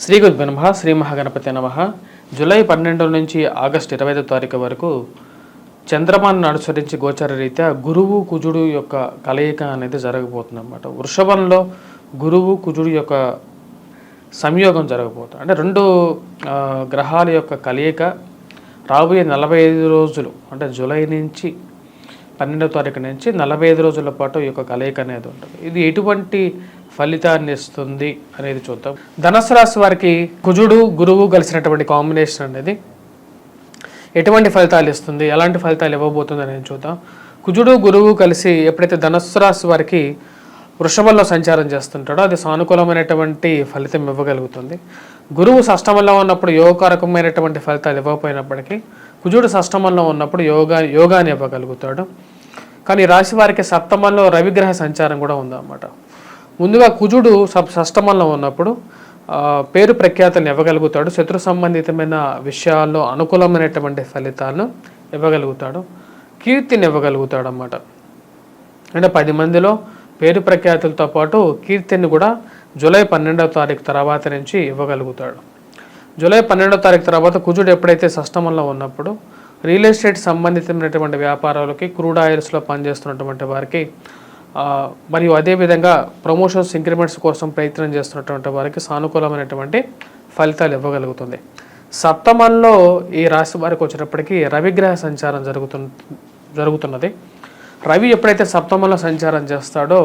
శ్రీ గురుభ్యో నమః. శ్రీ మహాగణపతి నమః. జూలై 12 నుంచి ఆగస్టు 25 తారీఖు వరకు చంద్రమాను అనుసరించి గోచార రీత్యా గురువు కుజుడు యొక్క కలయిక అనేది జరగబోతుంది అన్నమాట. వృషభంలో గురువు కుజుడు యొక్క సంయోగం జరగబోతుంది. అంటే రెండు గ్రహాల యొక్క కలయిక రాబోయే 45 రోజులు, అంటే జూలై నుంచి 12వ తారీఖు నుంచి 45 రోజుల పాటు ఈ యొక్క కలయిక అనేది ఉంటుంది. ఇది ఎటువంటి ఫలితాన్ని ఇస్తుంది అనేది చూద్దాం. ధనుసు రాశి వారికి కుజుడు గురువు కలిసినటువంటి కాంబినేషన్ అనేది ఎటువంటి ఫలితాలు ఇస్తుంది, ఎలాంటి ఫలితాలు ఇవ్వబోతుంది అనేది చూద్దాం. కుజుడు గురువు కలిసి ఎప్పుడైతే ధనుసు రాశి వారికి వృషభంలో సంచారం చేస్తుంటాడో అది సానుకూలమైనటువంటి ఫలితం ఇవ్వగలుగుతుంది. గురువు షష్టమంలో ఉన్నప్పుడు యోగకారకమైనటువంటి ఫలితాలు ఇవ్వకపోయినప్పటికీ కుజుడు షష్టమంలో ఉన్నప్పుడు యోగాన్ని ఇవ్వగలుగుతాడు. కానీ రాశి వారికి సప్తమంలో రవిగ్రహ సంచారం కూడా ఉందన్నమాట. ముందుగా కుజుడు షష్టమంలో ఉన్నప్పుడు పేరు ప్రఖ్యాతలను ఇవ్వగలుగుతాడు. శత్రు సంబంధితమైన విషయాల్లో అనుకూలమైనటువంటి ఫలితాలను ఇవ్వగలుగుతాడు. కీర్తిని ఇవ్వగలుగుతాడు అన్నమాట. అంటే 10 మందిలో పేరు ప్రఖ్యాతులతో పాటు కీర్తిని కూడా జూలై 12వ తారీఖు తర్వాత నుంచి ఇవ్వగలుగుతాడు. జూలై 12వ తారీఖు తర్వాత కుజుడు ఎప్పుడైతే షష్టమంలో ఉన్నప్పుడు రియల్ ఎస్టేట్ సంబంధితమైనటువంటి వ్యాపారాలకి, క్రూడ్ ఆయిల్స్లో పనిచేస్తున్నటువంటి వారికి మరియు అదేవిధంగా ప్రమోషన్స్ ఇంక్రిమెంట్స్ కోసం ప్రయత్నం చేస్తున్నటువంటి వారికి సానుకూలమైనటువంటి ఫలితాలు ఇవ్వగలుగుతుంది. సప్తమంలో ఈ రాశి వారికి వచ్చేటప్పటికి రవిగ్రహ సంచారం జరుగుతున్నది. రవి ఎప్పుడైతే సప్తమంలో సంచారం చేస్తాడో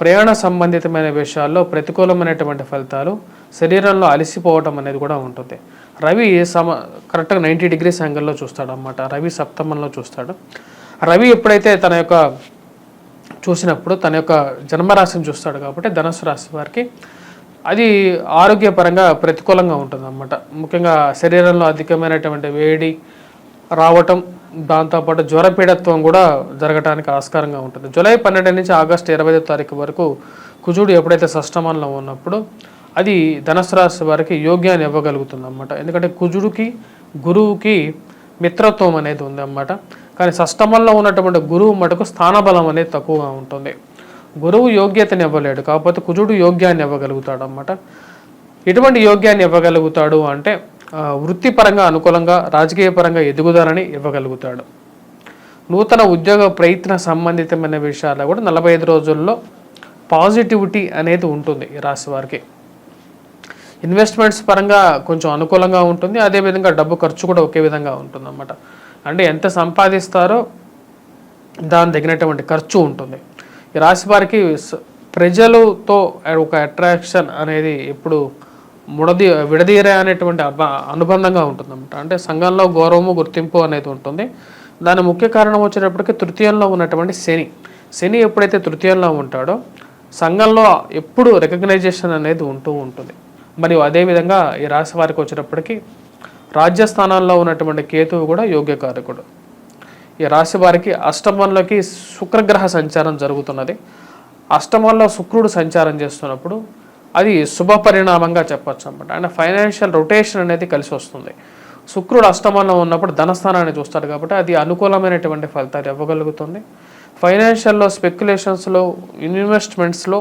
ప్రయాణ సంబంధితమైన విషయాల్లో ప్రతికూలమైనటువంటి ఫలితాలు, శరీరంలో అలసిపోవటం అనేది కూడా ఉంటుంది. రవి కరెక్ట్గా 90 డిగ్రీస్ యాంగిల్లో చూస్తాడు అన్నమాట. రవి సప్తమంలో చూస్తాడు. రవి ఎప్పుడైతే చూసినప్పుడు తన యొక్క జన్మరాశిని చూస్తాడు కాబట్టి ధనుసు రాశి వారికి అది ఆరోగ్యపరంగా ప్రతికూలంగా ఉంటుంది అన్నమాట. ముఖ్యంగా శరీరంలో అధికమైనటువంటి వేడి రావటం, దాంతోపాటు జ్వరపీడత్వం కూడా జరగడానికి ఆస్కారంగా ఉంటుంది. జూలై 12 నుంచి ఆగస్టు 25 తారీఖు వరకు కుజుడు ఎప్పుడైతే షష్టమంలో ఉన్నప్పుడు అది ధనుసు రాశి వారికి యోగ్యాన్ని ఇవ్వగలుగుతుంది అన్నమాట. ఎందుకంటే కుజుడికి గురువుకి మిత్రత్వం అనేది ఉంది అన్నమాట. కానీ షష్టమంలో ఉన్నటువంటి గురువు మటుకు స్థానబలం అనేది తక్కువగా ఉంటుంది. గురువు యోగ్యతని ఇవ్వలేడు, కాకపోతే కుజుడు యోగ్యాన్ని ఇవ్వగలుగుతాడు అన్నమాట. ఎటువంటి యోగ్యాన్ని ఇవ్వగలుగుతాడు అంటే వృత్తిపరంగా అనుకూలంగా, రాజకీయ పరంగా ఎదుగుదలని ఇవ్వగలుగుతాడు. నూతన ఉద్యోగ ప్రయత్న సంబంధితమైన విషయాల్లో కూడా 45 రోజుల్లో పాజిటివిటీ అనేది ఉంటుంది ఈ రాశి వారికి. ఇన్వెస్ట్మెంట్స్ పరంగా కొంచెం అనుకూలంగా ఉంటుంది. అదేవిధంగా డబ్బు ఖర్చు కూడా ఒకే విధంగా ఉంటుంది అన్నమాట. అంటే ఎంత సంపాదిస్తారో దాని తగినటువంటి ఖర్చు ఉంటుంది. ఈ రాశి వారికి ప్రజలతో ఒక అట్రాక్షన్ అనేది ఎప్పుడు విడదీరే అనేటువంటి అనుబంధంగా ఉంటుందన్నమాట. అంటే సంఘంలో గౌరవము, గుర్తింపు అనేది ఉంటుంది. దాని ముఖ్య కారణం వచ్చేటప్పటికి తృతీయంలో ఉన్నటువంటి శని ఎప్పుడైతే తృతీయంలో ఉంటాడో సంఘంలో ఎప్పుడు రికగ్నైజేషన్ అనేది ఉంటూ ఉంటుంది. మరియు అదేవిధంగా ఈ రాశి వారికి వచ్చేటప్పటికి రాజ్యస్థానాల్లో ఉన్నటువంటి కేతువు కూడా యోగ్యకారకుడు. ఈ రాశి వారికి అష్టమంలోకి శుక్రగ్రహ సంచారం జరుగుతున్నది. అష్టమంలో శుక్రుడు సంచారం చేస్తున్నప్పుడు అది శుభ పరిణామంగా చెప్పచ్చు అన్నమాట. అంటే ఫైనాన్షియల్ రొటేషన్ అనేది కలిసి వస్తుంది. శుక్రుడు అష్టమంలో ఉన్నప్పుడు ధనస్థానాన్ని చూస్తాడు కాబట్టి అది అనుకూలమైనటువంటి ఫలితాలు ఇవ్వగలుగుతుంది. ఫైనాన్షియల్లో, స్పెక్యులేషన్స్లో, ఇన్వెస్ట్మెంట్స్లో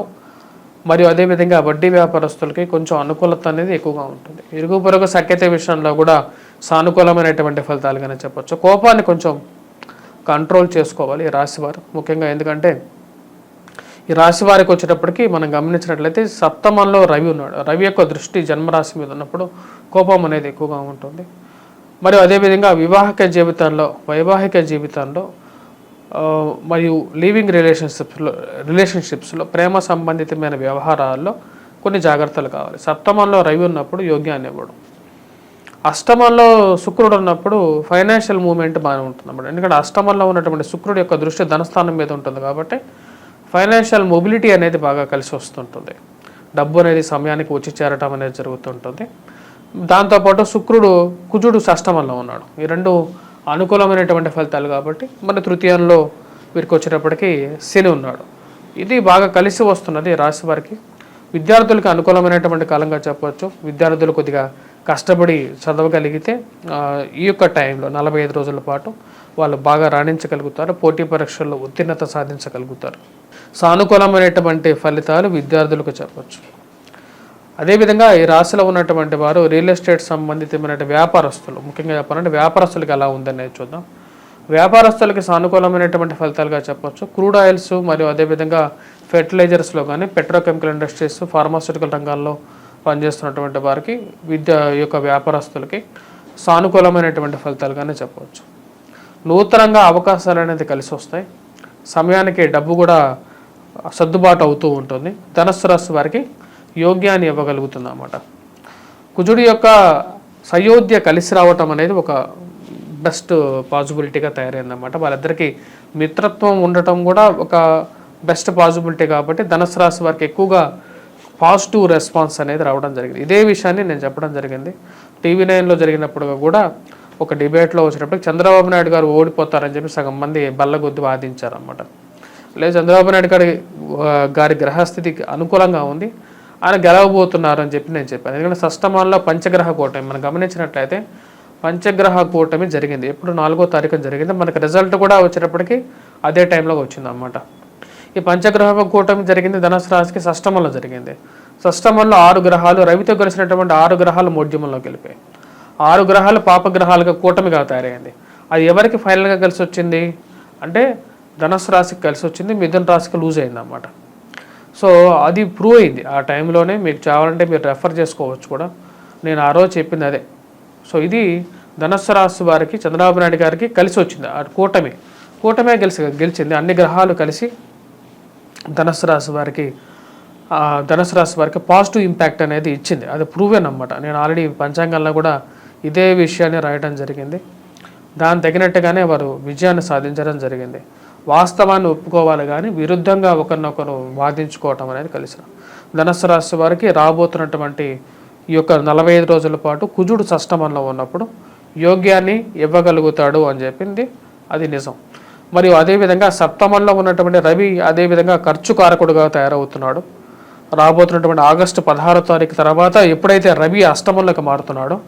మరియు అదేవిధంగా వడ్డీ వ్యాపారస్తులకి కొంచెం అనుకూలత అనేది ఎక్కువగా ఉంటుంది. ఇరుగు పొరుగు సఖ్యత విషయంలో కూడా సానుకూలమైనటువంటి ఫలితాలుగానే చెప్పచ్చు. కోపాన్ని కొంచెం కంట్రోల్ చేసుకోవాలి ఈ రాశివారు ముఖ్యంగా. ఎందుకంటే ఈ రాశి వారికి వచ్చేటప్పటికి మనం గమనించినట్లయితే సప్తమంలో రవి ఉన్నాడు. రవి యొక్క దృష్టి జన్మరాశి మీద ఉన్నప్పుడు కోపం అనేది ఎక్కువగా ఉంటుంది. మరియు అదేవిధంగా వివాహిక జీవితంలో, వైవాహిక జీవితంలో మరియు లివింగ్ రిలేషన్షిప్స్లో ప్రేమ సంబంధితమైన వ్యవహారాల్లో కొన్ని జాగ్రత్తలు కావాలి. సప్తమంలో రవి ఉన్నప్పుడు యోగ్యాన్ని ఇవ్వడం, అష్టమంలో శుక్రుడు ఉన్నప్పుడు ఫైనాన్షియల్ మూవ్మెంట్ బాగానే ఉంటుంది అన్నమాట. ఎందుకంటే అష్టమంలో ఉన్నటువంటి శుక్రుడు యొక్క దృష్టి ధనస్థానం మీద ఉంటుంది కాబట్టి ఫైనాన్షియల్ మొబిలిటీ అనేది బాగా కలిసి వస్తుంటుంది. డబ్బు అనేది సమయానికి వచ్చి చేరటం అనేది జరుగుతుంటుంది. దాంతోపాటు కుజుడు షష్టమంలో ఉన్నాడు. ఈ రెండు అనుకూలమైనటువంటి ఫలితాలు కాబట్టి మన తృతీయంలో వీరికి వచ్చేటప్పటికి శని ఉన్నాడు. ఇది బాగా కలిసి వస్తున్నది రాశి వారికి. విద్యార్థులకు అనుకూలమైనటువంటి కాలంగా చెప్పవచ్చు. విద్యార్థులు కొద్దిగా కష్టపడి చదవగలిగితే ఈ యొక్క టైంలో 45 రోజుల పాటు వాళ్ళు బాగా రాణించగలుగుతారు. పోటీ పరీక్షల్లో ఉత్తీర్ణత సాధించగలుగుతారు. సానుకూలమైనటువంటి ఫలితాలు విద్యార్థులకు చెప్పవచ్చు. అదేవిధంగా ఈ రాశిలో ఉన్నటువంటి వారు రియల్ ఎస్టేట్ సంబంధితమైన వ్యాపారస్తులు, ముఖ్యంగా చెప్పాలంటే వ్యాపారస్తులకి ఎలా ఉందనేది చూద్దాం. వ్యాపారస్తులకి సానుకూలమైనటువంటి ఫలితాలుగా చెప్పొచ్చు. క్రూడ్ ఆయిల్స్ మరియు అదేవిధంగా ఫెర్టిలైజర్స్లో కానీ, పెట్రోకెమికల్ ఇండస్ట్రీస్, ఫార్మాస్యూటికల్ రంగాల్లో పనిచేస్తున్నటువంటి వారికి, ఈ యొక్క వ్యాపారస్తులకి సానుకూలమైనటువంటి ఫలితాలుగానే చెప్పవచ్చు. నూతనంగా అవకాశాలు అనేది కలిసి వస్తాయి. సమయానికి డబ్బు కూడా సర్దుబాటు అవుతూ ఉంటుంది. ధనుస్సు రాశి వారికి యోగ్యాన్ని ఇవ్వగలుగుతుంది అన్నమాట. కుజుడి యొక్క సయోధ్య కలిసి రావటం అనేది ఒక బెస్ట్ పాసిబిలిటీగా తయారైందన్నమాట. వాళ్ళిద్దరికీ మిత్రత్వం ఉండటం కూడా ఒక బెస్ట్ పాసిబిలిటీ కాబట్టి ధనుస్సు రాశి వారికి ఎక్కువగా పాజిటివ్ రెస్పాన్స్ అనేది రావడం జరిగింది. ఇదే విషయాన్ని నేను చెప్పడం జరిగింది TV9లో జరిగినప్పుడు కూడా. ఒక డిబేట్లో వచ్చినప్పుడు చంద్రబాబు నాయుడు గారు ఓడిపోతారని చెప్పి సగం మంది బల్లగొద్దు వాదించారన్నమాట. లేదు, చంద్రబాబు నాయుడు గారి గ్రహస్థితికి అనుకూలంగా ఉంది, ఆయన గెలవబోతున్నారు అని చెప్పి నేను చెప్పాను. ఎందుకంటే షష్టమాల్లో పంచగ్రహ కూటమి మనం గమనించినట్లయితే పంచగ్రహ కూటమి జరిగింది. ఎప్పుడు 4వ తారీఖున జరిగింది. మనకు రిజల్ట్ కూడా వచ్చేటప్పటికి అదే టైంలో వచ్చింది అన్నమాట. ఈ పంచగ్రహ కూటమి జరిగింది ధనుసు రాశికి షష్టమంలో జరిగింది. షష్టమంలో 6 గ్రహాలు, రవితో కలిసినటువంటి 6 గ్రహాలు మోడ్యమంలోకి వెళ్ళిపోయాయి. 6 గ్రహాలు పాపగ్రహాలుగా కూటమిగా తయారైంది. అది ఎవరికి ఫైనల్గా కలిసి వచ్చింది అంటే ధనుసు రాశికి కలిసి వచ్చింది, మిథున రాశికి లూజ్ అయింది అన్నమాట. సో అది ప్రూవ్ అయింది ఆ టైంలోనే. మీకు కావాలంటే మీరు రెఫర్ చేసుకోవచ్చు కూడా. నేను ఆ రోజు చెప్పింది అదే. సో ఇది ధనుస్సు రాశి వారికి చంద్రబాబు నాయుడు గారికి కలిసి వచ్చింది. ఆ కూటమే గెలిచింది. అన్ని గ్రహాలు కలిసి ధనుస్సు రాశి వారికి పాజిటివ్ ఇంపాక్ట్ అనేది ఇచ్చింది. అది ప్రూవెన్ అన్నమాట. నేను ఆల్రెడీ పంచాంగంలో కూడా ఇదే విషయాన్ని రాయడం జరిగింది. దాని తగినట్టుగానే వారు విజయాన్ని సాధించడం జరిగింది. వాస్తవాన్ని ఒప్పుకోవాలి కానీ విరుద్ధంగా ఒకరినొకరు వాదించుకోవటం అనేది కలిసిన ధనుస్సు రాశి వారికి రాబోతున్నటువంటి ఈ యొక్క 45 రోజుల పాటు కుజుడు షష్టమంలో ఉన్నప్పుడు యోగ్యాన్ని ఇవ్వగలుగుతాడు అని చెప్పింది అది నిజం. మరియు అదేవిధంగా సప్తమంలో ఉన్నటువంటి రవి అదేవిధంగా ఖర్చు కారకుడుగా తయారవుతున్నాడు. రాబోతున్నటువంటి ఆగస్టు 16వ తారీఖు తర్వాత ఎప్పుడైతే రవి అష్టమంలోకి మారుతున్నాడో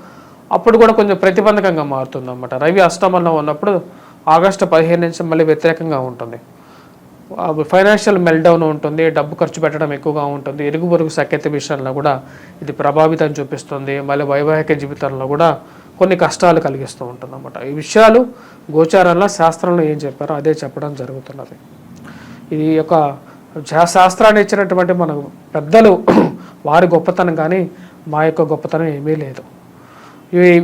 అప్పుడు కూడా కొంచెం ప్రతిబంధకంగా మారుతుంది అన్నమాట. రవి అష్టమంలో ఉన్నప్పుడు ఆగస్టు 15 నుంచి మళ్ళీ వ్యతిరేకంగా ఉంటుంది. ఫైనాన్షియల్ మెల్డౌన్ ఉంటుంది, డబ్బు ఖర్చు పెట్టడం ఎక్కువగా ఉంటుంది, ఇరుగు పొరుగు సఖ్యత విషయంలో కూడా ఇది ప్రభావితం చూపిస్తుంది. మళ్ళీ వైవాహిక జీవితంలో కూడా కొన్ని కష్టాలు కలిగిస్తూ ఉంటుంది అన్నమాట. ఈ విషయాలు గోచారంలో శాస్త్రంలో ఏం చెప్పారో అదే చెప్పడం జరుగుతున్నది. ఇది యొక్క శాస్త్రాన్ని ఇచ్చినటువంటి మన పెద్దలు వారి గొప్పతనం కానీ మా యొక్క గొప్పతనం ఏమీ లేదు.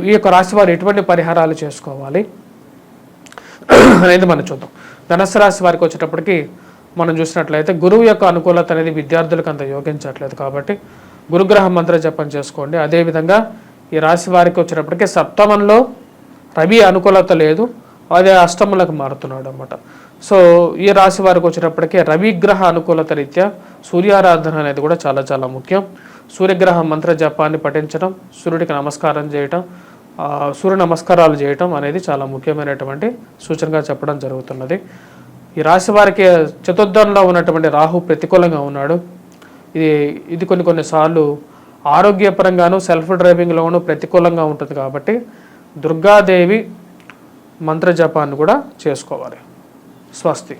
ఈ యొక్క రాశి వారు ఎటువంటి పరిహారాలు చేసుకోవాలి అనేది మనం చూద్దాం. ధనుస్సు రాశి వారికి వచ్చేటప్పటికి మనం చూసినట్లయితే గురువు యొక్క అనుకూలత అనేది విద్యార్థులకు అంత యోగించట్లేదు కాబట్టి గురుగ్రహ మంత్ర జపం చేసుకోండి. అదేవిధంగా ఈ రాశి వారికి వచ్చేటప్పటికి సప్తమంలో రవి అనుకూలత లేదు, అదే అష్టములకు మారుతున్నాడు అన్నమాట. సో ఈ రాశి వారికి వచ్చేటప్పటికి రవిగ్రహ అనుకూలత రీత్యా సూర్యారాధన అనేది కూడా చాలా చాలా ముఖ్యం. సూర్యగ్రహ మంత్ర జపాన్ని పఠించడం, సూర్యుడికి నమస్కారం చేయటం, సూర్య నమస్కారాలు చేయటం అనేది చాలా ముఖ్యమైనటువంటి సూచనగా చెప్పడం జరుగుతున్నది. ఈ రాశి వారికి చతుర్థంలో ఉన్నటువంటి రాహు ప్రతికూలంగా ఉన్నాడు. ఇది కొన్నిసార్లు ఆరోగ్యపరంగాను సెల్ఫ్ డ్రైవింగ్లోనూ ప్రతికూలంగా ఉంటుంది కాబట్టి దుర్గాదేవి మంత్ర జపాన్ని కూడా చేసుకోవాలి. స్వస్తి.